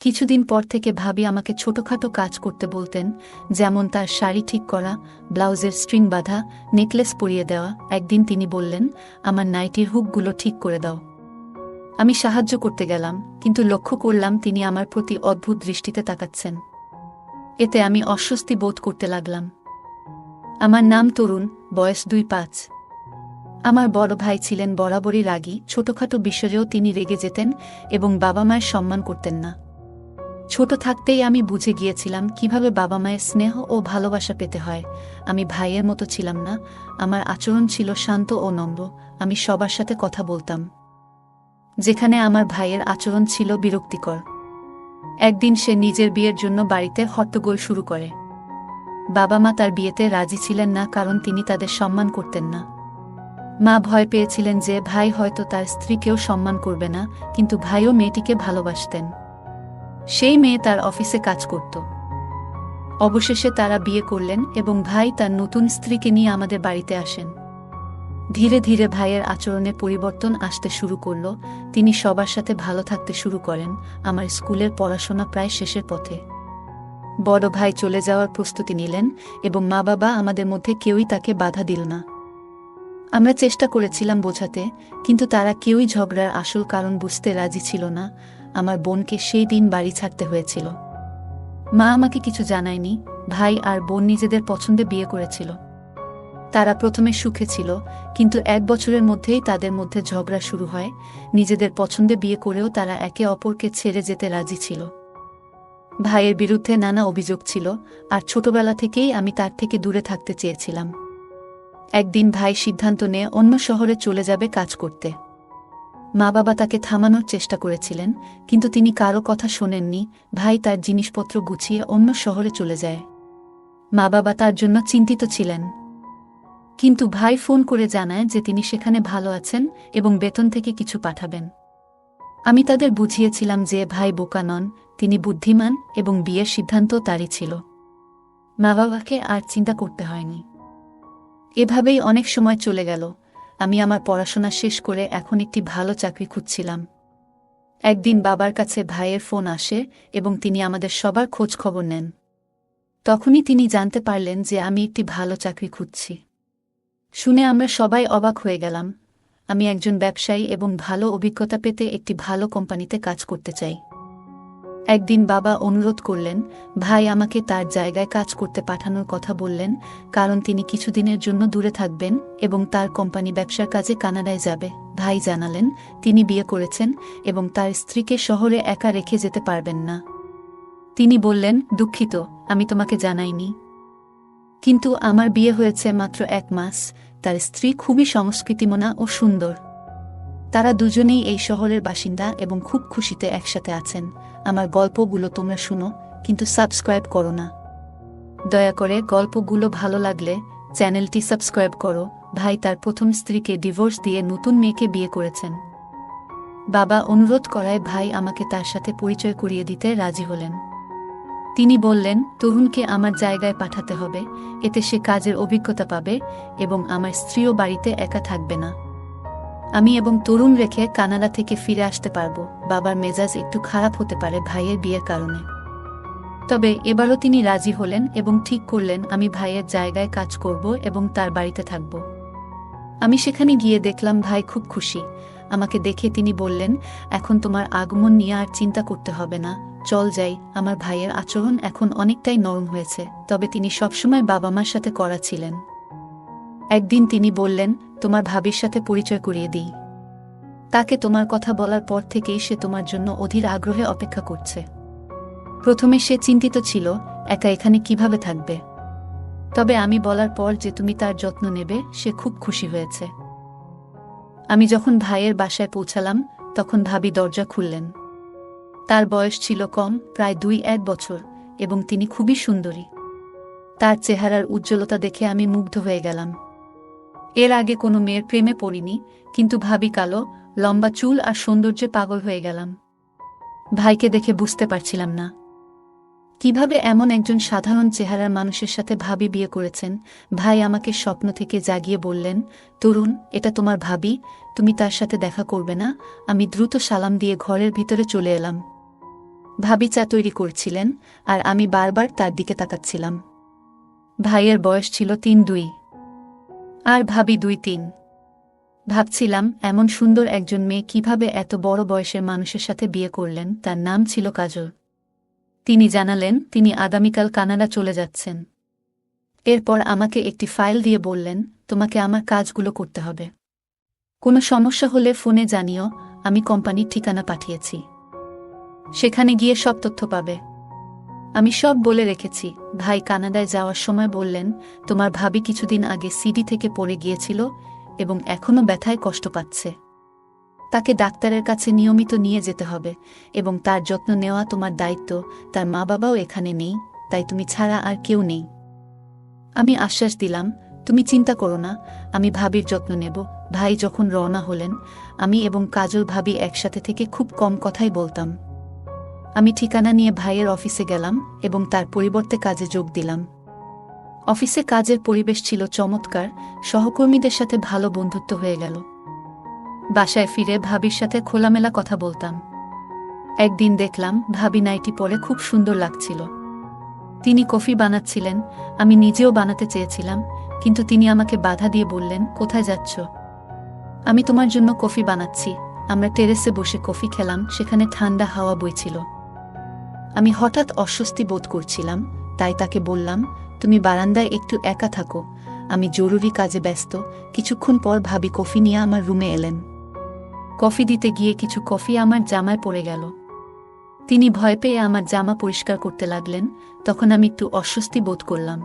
কিছুদিন পর থেকে ভাবি আমাকে ছোটখাটো কাজ করতে বলতেন, যেমন তার শাড়ি ঠিক করা, ব্লাউজের স্ট্রিং বাঁধা, নেকলেস পরিয়ে দেওয়া। একদিন তিনি বললেন, আমার নাইটির হুকগুলো ঠিক করে দাও। আমি সাহায্য করতে গেলাম, কিন্তু লক্ষ্য করলাম তিনি আমার প্রতি অদ্ভুত দৃষ্টিতে তাকাচ্ছেন। এতে আমি অস্বস্তি বোধ করতে লাগলাম। আমার নাম তরুণ, বয়স 25। আমার বড় ভাই ছিলেন বরাবরই রাগী, ছোটখাটো বিষয়েও তিনি রেগে যেতেন এবং বাবা মায়ের সম্মান করতেন না। ছোট থাকতেই আমি বুঝে গিয়েছিলাম কিভাবে বাবা মায়ের স্নেহ ও ভালোবাসা পেতে হয়। আমি ভাইয়ের মতো ছিলাম না, আমার আচরণ ছিল শান্ত ও নম্র। আমি সবার সাথে কথা বলতাম, যেখানে আমার ভাইয়ের আচরণ ছিল বিরক্তিকর। একদিন সে নিজের বিয়ের জন্য বাড়িতে হট্টগোল শুরু করে। বাবা মা তার বিয়েতে রাজি ছিলেন না, কারণ তিনি তাদের সম্মান করতেন না। মা ভয় পেয়েছিলেন যে ভাই হয়তো তার স্ত্রীকেও সম্মান করবে না, কিন্তু ভাইও মেয়েটিকে ভালোবাসতেন। সেই মেয়ে তার অফিসে কাজ করত। অবশেষে তারা বিয়ে করলেন এবং ভাই তার নতুন স্ত্রীকে নিয়ে আমাদের বাড়িতে আসেন। ধীরে ধীরে ভাইয়ের আচরণে পরিবর্তন আসতে শুরু করল। তিনি সবার সাথে ভালো থাকতে শুরু করেন। আমার স্কুলের পড়াশোনা প্রায় শেষের পথে। বড় ভাই চলে যাওয়ার প্রস্তুতি নিলেন এবং মা বাবা আমাদের মধ্যে কেউই তাকে বাধা দিল না। আমরা চেষ্টা করেছিলাম বোঝাতে, কিন্তু তারা কেউই ঝগড়ার আসল কারণ বুঝতে রাজি ছিল না। আমার বোনকে সেই দিন বাড়ি ছাড়তে হয়েছিল। মা আমাকে কিছু জানায়নি। ভাই আর বোন নিজেদের পছন্দে বিয়ে করেছিল। তারা প্রথমে সুখে ছিল, কিন্তু 1 বছরের মধ্যেই তাদের মধ্যে ঝগড়া শুরু হয়। নিজেদের পছন্দে বিয়ে করেও তারা একে অপরকে ছেড়ে যেতে রাজি ছিল। ভাইয়ের বিরুদ্ধে নানা অভিযোগ ছিল, আর ছোটবেলা থেকেই আমি তার থেকে দূরে থাকতে চেয়েছিলাম। একদিন ভাই সিদ্ধান্ত নিয়ে অন্য শহরে চলে যাবে কাজ করতে। মা বাবা তাকে থামানোর চেষ্টা করেছিলেন, কিন্তু তিনি কারো কথা শোনেননি। ভাই তার জিনিসপত্র গুছিয়ে অন্য শহরে চলে যায়। মা বাবা তার জন্য চিন্তিত ছিলেন, কিন্তু ভাই ফোন করে জানায় যে তিনি সেখানে ভালো আছেন এবং বেতন থেকে কিছু পাঠাবেন। আমি তাদের বুঝিয়েছিলাম যে ভাই বোকা নন, তিনি বুদ্ধিমান এবং বিয়ের সিদ্ধান্ত তারই ছিল। মা বাবাকে আর চিন্তা করতে হয়নি। এভাবেই অনেক সময় চলে গেল। আমি আমার পড়াশোনা শেষ করে এখন একটি ভালো চাকরি খুঁজছিলাম। একদিন বাবার কাছে ভাইয়ের ফোন আসে এবং তিনি আমাদের সবার খোঁজ খবর নেন। তখনই তিনি জানতে পারলেন যে আমি একটি ভালো চাকরি খুঁজছি। শুনে আমরা সবাই অবাক হয়ে গেলাম। আমি একজন ব্যবসায়ী এবং ভালো অভিজ্ঞতা পেতে একটি ভালো কোম্পানিতে কাজ করতে চাই। একদিন বাবা অনুরোধ করলেন, ভাই আমাকে তার জায়গায় কাজ করতে পাঠানোর কথা বললেন, কারণ তিনি কিছুদিনের জন্য দূরে থাকবেন এবং তার কোম্পানি ব্যবসার কাজে কানাডায় যাবে। ভাই জানালেন তিনি বিয়ে করেছেন এবং তার স্ত্রীকে শহরে একা রেখে যেতে পারবেন না। তিনি বললেন, দুঃখিত, আমি তোমাকে জানাইনি, কিন্তু আমার বিয়ে হয়েছে মাত্র 1 মাস। তার স্ত্রী খুবই সংস্কৃতিমনা ও সুন্দর। তারা দুজনেই এই শহরের বাসিন্দা এবং খুব খুশিতে একসাথে আছেন। আমার গল্পগুলো তোমরা শুনো, কিন্তু সাবস্ক্রাইব করো না। দয়া করে গল্পগুলো ভালো লাগলে চ্যানেলটি সাবস্ক্রাইব করো। ভাই তার প্রথম স্ত্রীকে ডিভোর্স দিয়ে নতুন মেয়েকে বিয়ে করেছেন। বাবা অনুরোধ করায় ভাই আমাকে তার সাথে পরিচয় করিয়ে দিতে রাজি হলেন। তিনি বললেন, তরুণকে আমার জায়গায় পাঠাতে হবে, এতে সে কাজের অভিজ্ঞতা পাবে এবং আমার স্ত্রীও বাড়িতে একা থাকবে না। আমি এবং তরুণ রেখে কানাডা থেকে ফিরে আসতে পারবো। বাবার মেজাজ একটু খারাপ হতে পারে ভাইয়ের বিয়ের কারণে, তবে এবারও তিনি রাজি হলেন এবং ঠিক করলেন আমি ভাইয়ের জায়গায় কাজ করব এবং তার বাড়িতে থাকব। আমি সেখানে গিয়ে দেখলাম ভাই খুব খুশি। আমাকে দেখে তিনি বললেন, এখন তোমার আগমন নিয়ে আর চিন্তা করতে হবে না, চল যাই। আমার ভাইয়ের আচরণ এখন অনেকটাই নরম হয়েছে, তবে তিনি সবসময় বাবা মার সাথে কড়া ছিলেন। একদিন তিনি বললেন, তোমার ভাবির সাথে পরিচয় করিয়ে দিই। তাকে তোমার কথা বলার পর থেকেই সে তোমার জন্য অধীর আগ্রহে অপেক্ষা করছে। প্রথমে সে চিন্তিত ছিল, একা এখানে কিভাবে থাকবে, তবে আমি বলার পর যে তুমি তার যত্ন নেবে, সে খুব খুশি হয়েছে। আমি যখন ভাইয়ের বাসায় পৌঁছালাম, তখন ভাবি দরজা খুললেন। তার বয়স ছিল কম, প্রায় 2-1 বছর, এবং তিনি খুবই সুন্দরী। তার চেহারার উজ্জ্বলতা দেখে আমি মুগ্ধ হয়ে গেলাম। এর আগে কোনো মেয়ের প্রেমে পড়িনি, কিন্তু ভাবি কালো, লম্বা চুল আর সৌন্দর্যে পাগল হয়ে গেলাম। ভাইকে দেখে বুঝতে পারছিলাম না কিভাবে এমন একজন সাধারণ চেহারার মানুষের সাথে ভাবি বিয়ে করেছেন। ভাই আমাকে স্বপ্ন থেকে জাগিয়ে বললেন, তরুণ, এটা তোমার ভাবি, তুমি তার সাথে দেখা করবে না? আমি দ্রুত সালাম দিয়ে ঘরের ভিতরে চলে এলাম। ভাবি চা তৈরি করছিলেন, আর আমি বারবার তার দিকে তাকাচ্ছিলাম। ভাইয়ের বয়স ছিল ৩-২ আর ভাবি ২-৩। ভাবছিলাম এমন সুন্দর একজন মেয়ে কিভাবে এত বড় বয়সের মানুষের সাথে বিয়ে করলেন। তার নাম ছিল কাজল। তিনি জানালেন তিনি আগামীকাল কানাডা চলে যাচ্ছেন। এরপর আমাকে একটি ফাইল দিয়ে বললেন, তোমাকে আমার কাজগুলো করতে হবে। কোনো সমস্যা হলে ফোনে জানিও, আমি কোম্পানির ঠিকানা পাঠিয়েছি। সেখানে গিয়ে সব তথ্য পাবে। আমি সব বলে রেখেছি। ভাই কানাডায় যাওয়ার সময় বললেন, তোমার ভাবি কিছুদিন আগে সিডি থেকে পড়ে গিয়েছিল এবং এখনও ব্যথায় কষ্ট পাচ্ছে। তাকে ডাক্তারের কাছে নিয়মিত নিয়ে যেতে হবে এবং তার যত্ন নেওয়া তোমার দায়িত্ব। তার মা বাবাও এখানে নেই, তাই তুমি ছাড়া আর কেউ নেই। আমি আশ্বাস দিলাম, তুমি চিন্তা করো না, আমি ভাবির যত্ন নেব। ভাই যখন রওনা হলেন, আমি এবং কাজল ভাবি একসাথে থেকে খুব কম কথাই বলতাম। আমি ঠিকানা নিয়ে ভাইয়ের অফিসে গেলাম এবং তার পরিবর্তে কাজে যোগ দিলাম। অফিসে কাজের পরিবেশ ছিল চমৎকার, সহকর্মীদের সাথে ভালো বন্ধুত্ব হয়ে গেল। বাসায় ফিরে ভাবির সাথে খোলামেলা কথা বলতাম। একদিন দেখলাম ভাবি নাইটি পরে খুব সুন্দর লাগছিল। তিনি কফি বানাচ্ছিলেন, আমি নিজেও বানাতে চেয়েছিলাম, কিন্তু তিনি আমাকে বাধা দিয়ে বললেন, কোথায় যাচ্ছ? আমি তোমার জন্য কফি বানাচ্ছি। আমরা টেরেসে বসে কফি খেলাম, সেখানে ঠান্ডা হাওয়া বইছিল। আমি হঠাৎ অস্বস্তি বোধ করছিলাম, তাই তাকে বললাম, তুমি বারান্দায় একটু একা থাকো, আমি জরুরি কাজে ব্যস্ত। কিছুক্ষণ পর ভাবি কফি নিয়ে আমার রুমে এলেন। কফি দিতে গিয়ে কিছু কফি আমার জামায় পড়ে গেল। তিনি ভয় পেয়ে আমার জামা পরিষ্কার করতে লাগলেন। তখন আমি একটু অস্বস্তি বোধ করলাম।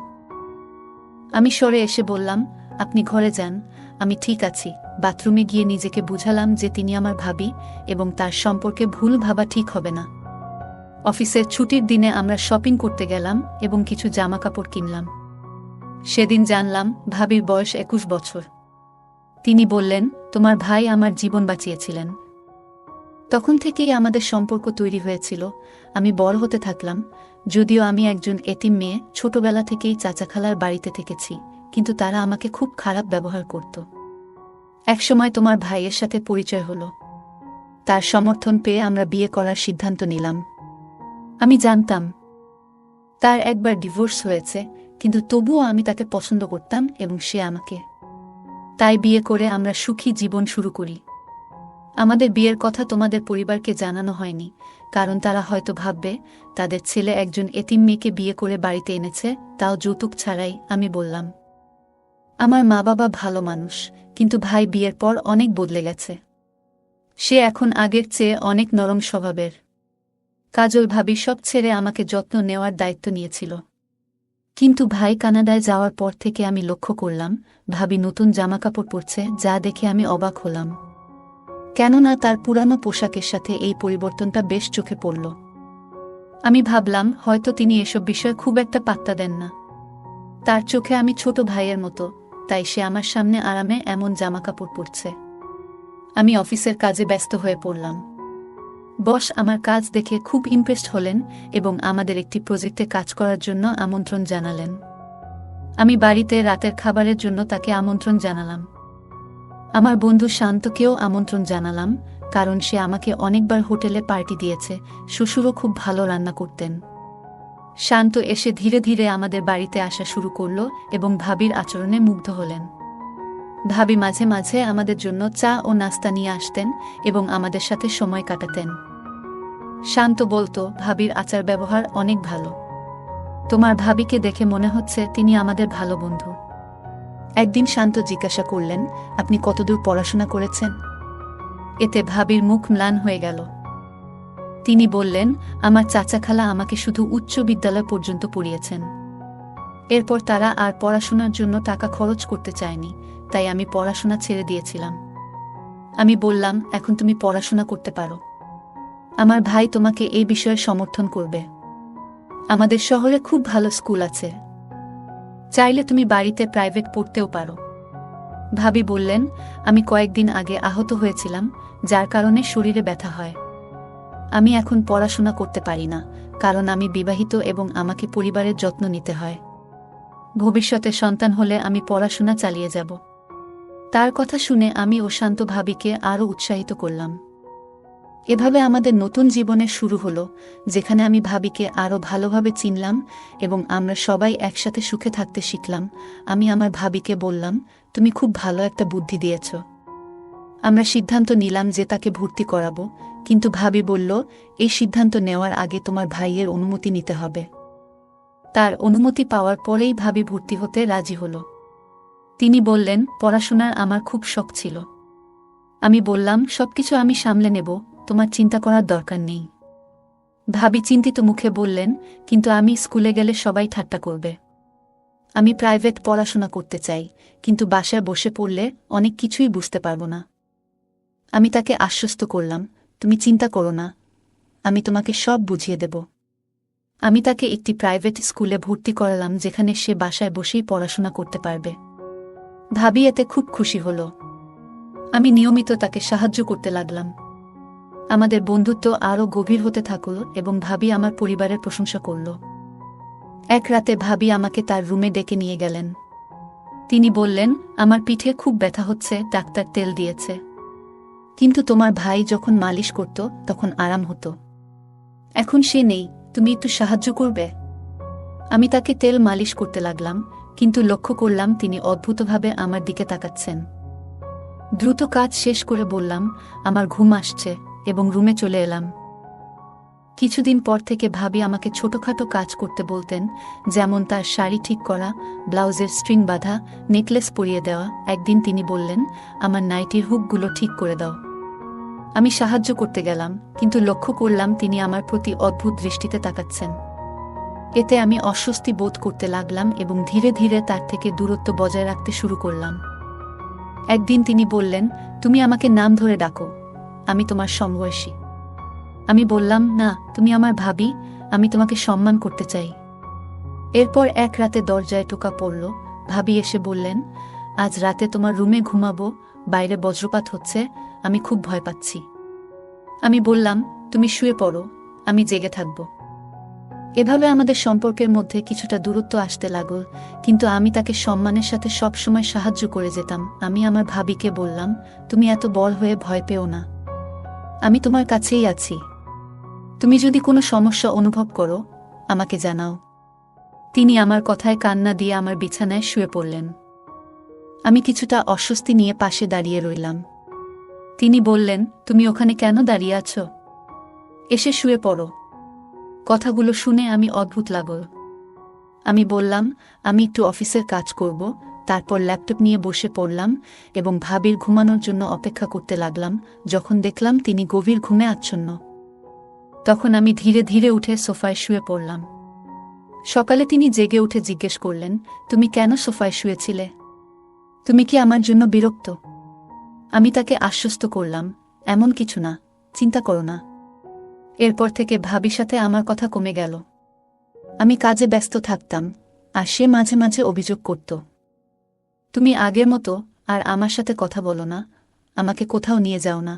আমি সরে এসে বললাম, আপনি ঘরে যান, আমি ঠিক আছি। বাথরুমে গিয়ে নিজেকে বুঝালাম যে তিনি আমার ভাবি এবং তার সম্পর্কে ভুল ভাবা ঠিক হবে না। অফিসের ছুটির দিনে আমরা শপিং করতে গেলাম এবং কিছু জামাকাপড় কিনলাম। সেদিন জানলাম ভাবির বয়স ২১ বছর। তিনি বললেন, তোমার ভাই আমার জীবন বাঁচিয়েছিলেন। তখন থেকেই আমাদের সম্পর্ক তৈরি হয়েছিল। আমি বড় হতে থাকলাম। যদিও আমি একজন এতিম মেয়ে, ছোটবেলা থেকেই চাচা খালার বাড়িতে থেকেছি, কিন্তু তারা আমাকে খুব খারাপ ব্যবহার করত। একসময় তোমার ভাইয়ের সাথে পরিচয় হলো। তার সমর্থন পেয়ে আমরা বিয়ে করার সিদ্ধান্ত নিলাম। আমি জানতাম তার একবার ডিভোর্স হয়েছে, কিন্তু তবুও আমি তাকে পছন্দ করতাম এবং সে আমাকে। তাই বিয়ে করে আমরা সুখী জীবন শুরু করি। আমাদের বিয়ের কথা তোমাদের পরিবারকে জানানো হয়নি, কারণ তারা হয়তো ভাববে তাদের ছেলে একজন এতিম মেয়েকে বিয়ে করে বাড়িতে এনেছে, তাও যৌতুক ছাড়াই। আমি বললাম, আমার মা বাবা ভালো মানুষ, কিন্তু ভাই বিয়ের পর অনেক বদলে গেছে। সে এখন আগের চেয়ে অনেক নরম স্বভাবের। কাজল ভাবি সব ছেড়ে আমাকে যত্ন নেওয়ার দায়িত্ব নিয়েছিল। কিন্তু ভাই কানাডায় যাওয়ার পর থেকে আমি লক্ষ্য করলাম ভাবি নতুন জামাকাপড় পরছে, যা দেখে আমি অবাক হলাম। কেননা তার পুরানো পোশাকের সাথে এই পরিবর্তনটা বেশ চোখে পড়ল। আমি ভাবলাম হয়তো তিনি এসব বিষয়ে খুব একটা পাত্তা দেন না। তার চোখে আমি ছোট ভাইয়ের মতো, তাই সে আমার সামনে আরামে এমন জামাকাপড় পরছে। আমি অফিসের কাজে ব্যস্ত হয়ে পড়লাম। বস আমার কাজ দেখে খুব ইমপ্রেসড হলেন এবং আমাদের একটি প্রজেক্টে কাজ করার জন্য আমন্ত্রণ জানালেন। আমি বাড়িতে রাতের খাবারের জন্য তাকে আমন্ত্রণ জানালাম। আমার বন্ধু শান্তকেও আমন্ত্রণ জানালাম, কারণ সে আমাকে অনেকবার হোটেলে পার্টি দিয়েছে। শ্বশুরও খুব ভালো রান্না করতেন। শান্ত এসে ধীরে ধীরে আমাদের বাড়িতে আসা শুরু করল এবং ভাবির আচরণে মুগ্ধ হলেন। ভাবি মাঝে মাঝে আমাদের জন্য চা ও নাস্তা নিয়ে আসতেন এবং আমাদের সাথে সময় কাটাতেন। শান্ত বলতো, ভাবির আচার ব্যবহার অনেক ভালো। তোমার ভাবিকে দেখে মনে হচ্ছে তিনি আমাদের ভালো বন্ধু। একদিন শান্ত জিজ্ঞাসা করলেন, আপনি কতদূর পড়াশোনা করেছেন? এতে ভাবির মুখ ম্লান হয়ে গেল। তিনি বললেন, আমার চাচা খালা আমাকে শুধু উচ্চ বিদ্যালয় পর্যন্ত পড়িয়েছেন। এরপর তারা আর পড়াশোনার জন্য টাকা খরচ করতে চায়নি, তাই আমি পড়াশোনা ছেড়ে দিয়েছিলাম। আমি বললাম, এখন তুমি পড়াশোনা করতে পারো। আমার ভাই তোমাকে এই বিষয়ে সমর্থন করবে। আমাদের শহরে খুব ভালো স্কুল আছে, চাইলে তুমি বাড়িতে প্রাইভেট পড়তেও পারো। ভাবি বললেন, আমি কয়েকদিন আগে আহত হয়েছিলাম, যার কারণে শরীরে ব্যথা হয়। আমি এখন পড়াশোনা করতে পারি না, কারণ আমি বিবাহিত এবং আমাকে পরিবারের যত্ন নিতে হয়। ভবিষ্যতে সন্তান হলে আমি পড়াশোনা চালিয়ে যাব। তার কথা শুনে আমি ও শান্ত ভাবিকে আরও উৎসাহিত করলাম। এভাবে আমাদের নতুন জীবনের শুরু হলো, যেখানে আমি ভাবিকে আরও ভালোভাবে চিনলাম এবং আমরা সবাই একসাথে সুখে থাকতে শিখলাম। আমি আমার ভাবিকে বললাম, তুমি খুব ভালো একটা বুদ্ধি দিয়েছ। আমরা সিদ্ধান্ত নিলাম যে তাকে ভর্তি করাবো, কিন্তু ভাবি বলল, এই সিদ্ধান্ত নেওয়ার আগে তোমার ভাইয়ের অনুমতি নিতে হবে। তার অনুমতি পাওয়ার পরেই ভাবি ভর্তি হতে রাজি হল। তিনি বললেন, পড়াশোনার আমার খুব শখ ছিল। আমি বললাম, সবকিছু আমি সামলে নেব, তোমার চিন্তা করার দরকার নেই। ভাবি চিন্তিত মুখে বললেন, কিন্তু আমি স্কুলে গেলে সবাই ঠাট্টা করবে। আমি প্রাইভেট পড়াশোনা করতে চাই, কিন্তু বাসায় বসে পড়লে অনেক কিছুই বুঝতে পারব না। আমি তাকে আশ্বস্ত করলাম, তুমি চিন্তা করো না, আমি তোমাকে সব বুঝিয়ে দেব। আমি তাকে একটি প্রাইভেট স্কুলে ভর্তি করালাম, যেখানে সে বাসায় বসেই পড়াশোনা করতে পারবে। ভাবি এতে খুব খুশি হল। আমি নিয়মিত তাকে সাহায্য করতে লাগলাম। আমাদের বন্ধুত্ব আরও গভীর হতে থাকল এবং ভাবি আমার পরিবারের প্রশংসা করল। এক রাতে ভাবি আমাকে তার রুমে ডেকে নিয়ে গেলেন। তিনি বললেন, আমার পিঠে খুব ব্যথা হচ্ছে, ডাক্তার তেল দিয়েছে, কিন্তু তোমার ভাই যখন মালিশ করত তখন আরাম হতো। এখন সে নেই, তুমি একটু সাহায্য করবে? আমি তাকে তেল মালিশ করতে লাগলাম, কিন্তু লক্ষ্য করলাম তিনি অদ্ভুতভাবে আমার দিকে তাকাচ্ছেন। দ্রুত কাজ শেষ করে বললাম, আমার ঘুম আসছে, এবং রুমে চলে এলাম। কিছুদিন পর থেকে ভাবি আমাকে ছোটখাটো কাজ করতে বলতেন, যেমন তার শাড়ি ঠিক করা, ব্লাউজের স্ট্রিং বাঁধা, নেকলেস পরিয়ে দেওয়া। একদিন তিনি বললেন, আমার নাইটির হুকগুলো ঠিক করে দাও। আমি সাহায্য করতে গেলাম, কিন্তু লক্ষ্য করলাম তিনি আমার প্রতি অদ্ভুত দৃষ্টিতে তাকাচ্ছেন। এতে আমি অস্বস্তি বোধ করতে লাগলাম এবং ধীরে ধীরে তার থেকে দূরত্ব বজায় রাখতে শুরু করলাম। একদিন তিনি বললেন, তুমি আমাকে নাম ধরে ডাকো, আমি তোমার সমবয়সী। আমি বললাম, না, তুমি আমার ভাবি, আমি তোমাকে সম্মান করতে চাই। এরপর এক রাতে দরজায় টোকা পড়ল। ভাবি এসে বললেন, আজ রাতে তোমার রুমে ঘুমাবো, বাইরে বজ্রপাত হচ্ছে, আমি খুব ভয় পাচ্ছি। আমি বললাম, তুমি শুয়ে পড়ো, আমি জেগে থাকব। এভাবে আমাদের সম্পর্কের মধ্যে কিছুটা দূরত্ব আসতে লাগল, কিন্তু আমি তাকে সম্মানের সাথে সবসময় সাহায্য করে যেতাম। আমি আমার ভাবিকে বললাম, তুমি এত বড় হয়ে ভয় পেও না, আমি তোমার কাছেই আছি। তুমি যদি কোনো সমস্যা অনুভব করো, আমাকে জানাও। তিনি আমার কথায় কান্না দিয়ে আমার বিছানায় শুয়ে পড়লেন। আমি কিছুটা অস্বস্তি নিয়ে পাশে দাঁড়িয়ে রইলাম। তিনি বললেন, তুমি ওখানে কেন দাঁড়িয়ে আছো? এসে শুয়ে পড়ো। কথাগুলো শুনে আমি অদ্ভুত লাগল। আমি বললাম, আমি একটু অফিসের কাজ করব। তারপর ল্যাপটপ নিয়ে বসে পড়লাম এবং ভাবির ঘুমানোর জন্য অপেক্ষা করতে লাগলাম। যখন দেখলাম তিনি গভীর ঘুমে আচ্ছন্ন, তখন আমি ধীরে ধীরে উঠে সোফায় শুয়ে পড়লাম। সকালে তিনি জেগে উঠে জিজ্ঞেস করলেন, তুমি কেন সোফায় শুয়েছিলে? তুমি কি আমার জন্য বিরক্ত? আমি তাকে আশ্বস্ত করলাম, এমন কিছু না, চিন্তা করো না। এরপর থেকে ভাবির সাথে আমার কথা কমে গেল। আমি কাজে ব্যস্ত থাকতাম, আর সে মাঝে মাঝে অভিযোগ করত, তুমি আগের মতো আর আমার সাথে কথা বলো না, আমাকে কোথাও নিয়ে যাও না।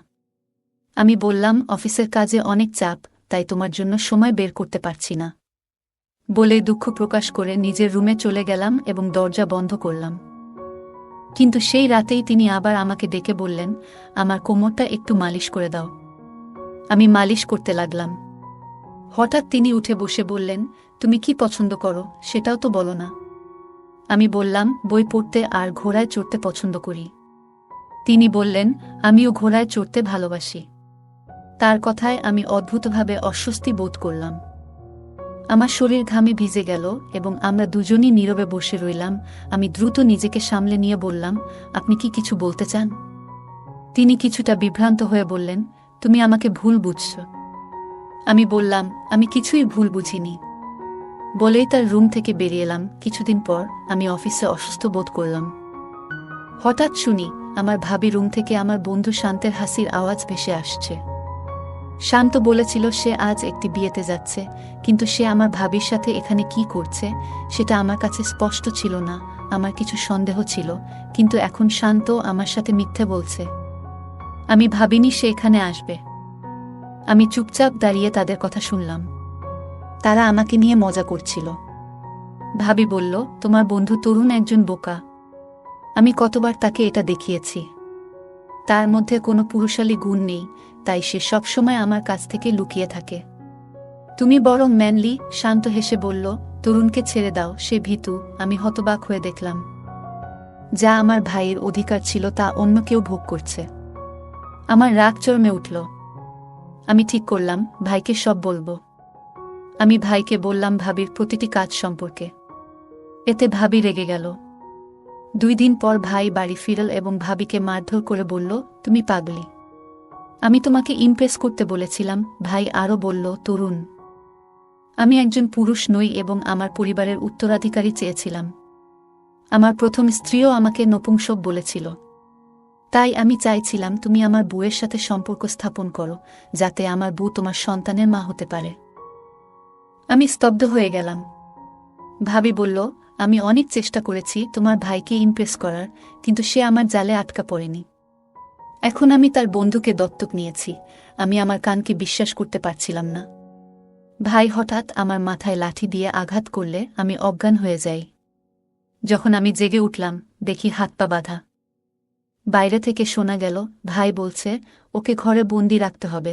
আমি বললাম, অফিসের কাজে অনেক চাপ, তাই তোমার জন্য সময় বের করতে পারছি না। বলে দুঃখ প্রকাশ করে নিজের রুমে চলে গেলাম এবং দরজা বন্ধ করলাম। কিন্তু সেই রাতেই তিনি আবার আমাকে ডেকে বললেন, আমার কোমরটা একটু মালিশ করে দাও। আমি মালিশ করতে লাগলাম। হঠাৎ তিনি উঠে বসে বললেন, তুমি কি পছন্দ করো সেটাও তো বলো না। আমি বললাম, বই পড়তে আর ঘোড়ায় চড়তে পছন্দ করি। তিনি বললেন, আমিও ঘোড়ায় চড়তে ভালোবাসি। তার কথায় আমি অদ্ভুতভাবে অস্বস্তি বোধ করলাম। আমার শরীর ঘামে ভিজে গেল এবং আমরা দুজনই নীরবে বসে রইলাম। আমি দ্রুত নিজেকে সামলে নিয়ে বললাম, আপনি কি কিছু বলতে চান? তিনি কিছুটা বিভ্রান্ত হয়ে বললেন, তুমি আমাকে ভুল বুঝছ। আমি বললাম, আমি কিছুই ভুল বুঝিনি। বলেই তার রুম থেকে বেরিয়ে এলাম। কিছুদিন পর আমি অফিসে অসুস্থ বোধ করলাম। হঠাৎ শুনি আমার ভাবি রুম থেকে আমার বন্ধু শান্তের হাসির আওয়াজ ভেসে আসছে। শান্ত বলেছিল সে আজ একটি বিয়েতে যাচ্ছে, কিন্তু সে আমার ভাবির সাথে এখানে কি করছে সেটা আমার কাছে স্পষ্ট ছিল না। আমার কিছু সন্দেহ ছিল, কিন্তু এখন শান্ত আমার সাথে মিথ্যে বলছে। আমি ভাবিনি সে এখানে আসবে। আমি চুপচাপ দাঁড়িয়ে তাদের কথা শুনলাম। তারা আমাকে নিয়ে মজা করছিল। ভাবি বলল, তোমার বন্ধু তরুণ একজন বোকা। আমি কতবার তাকে এটা দেখিয়েছি। তার মধ্যে কোনো পুরুষালী গুণ নেই, তাই সে সবসময় আমার কাছ থেকে লুকিয়ে থাকে। তুমি বরং ম্যানলি, শান্ত হেসে বলল। তরুণকে ছেড়ে দাও, সে ভীতু। আমি হতবাক হয়ে দেখলাম, যা আমার ভাইয়ের অধিকার ছিল তা অন্য কেউ ভোগ করছে। আমার রাগ চরমে উঠল। আমি ঠিক করলাম ভাইকে সব বলবো। আমি ভাইকে বললাম ভাবির প্রতিটি কাজ সম্পর্কে। এতে ভাবি রেগে গেল। 2 দিন পর ভাই বাড়ি ফিরল এবং ভাবিকে মারধর করে বলল, তুমি পাগলি। আমি তোমাকে ইমপ্রেস করতে বলেছিলাম। ভাই আরও বলল, তরুণ, আমি একজন পুরুষ নই এবং আমার পরিবারের উত্তরাধিকারী চেয়েছিলাম। আমার প্রথম স্ত্রীও আমাকে নপুংসক বলেছিল। তাই আমি চাইছিলাম তুমি আমার বউয়ের সাথে সম্পর্ক স্থাপন করো, যাতে আমার বউ তোমার সন্তানের মা হতে পারে। আমি স্তব্ধ হয়ে গেলাম। ভাবি বলল, আমি অনেক চেষ্টা করেছি তোমার ভাইকে ইমপ্রেস করার, কিন্তু সে আমার জালে আটকা পড়েনি। এখন আমি তার বন্ধুকে দত্তক নিয়েছি। আমি আমার কানকে বিশ্বাস করতে পারছিলাম না। ভাই হঠাৎ আমার মাথায় লাঠি দিয়ে আঘাত করলে আমি অজ্ঞান হয়ে যাই। যখন আমি জেগে উঠলাম, দেখি হাত পা বাঁধা। বাইরে থেকে শোনা গেল, ভাই বলছে, ওকে ঘরে বন্দি রাখতে হবে।